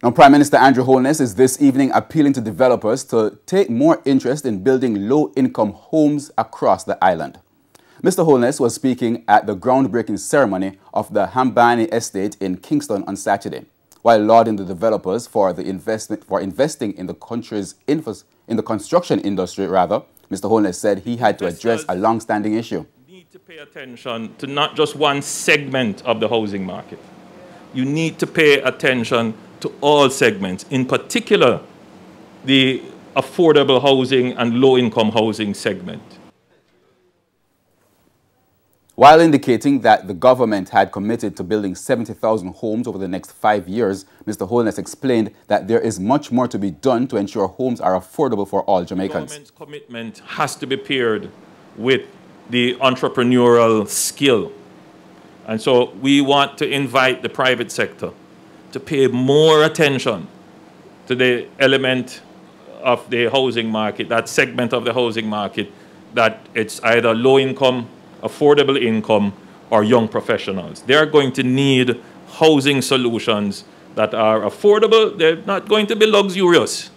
Now, Prime Minister Andrew Holness is this evening appealing to developers to take more interest in building low-income homes across the island. Mr. Holness was speaking at the groundbreaking ceremony of the Hambani Estate in Kingston on Saturday, while lauding the developers for investing in the country's in the construction industry. Mr. Holness said he had to address a long-standing issue. Need to pay attention to not just one segment of the housing market. You need to pay attention to all segments, in particular the affordable housing and low-income housing segment. While indicating that the government had committed to building 70,000 homes over the next 5 years, Mr. Holness explained that there is much more to be done to ensure homes are affordable for all Jamaicans. The government's commitment has to be paired with the entrepreneurial skill. And so we want to invite the private sector to pay more attention to the element of the housing market, that segment of the housing market, that it's either low income, affordable income, or young professionals. They're going to need housing solutions that are affordable. They're not going to be luxurious.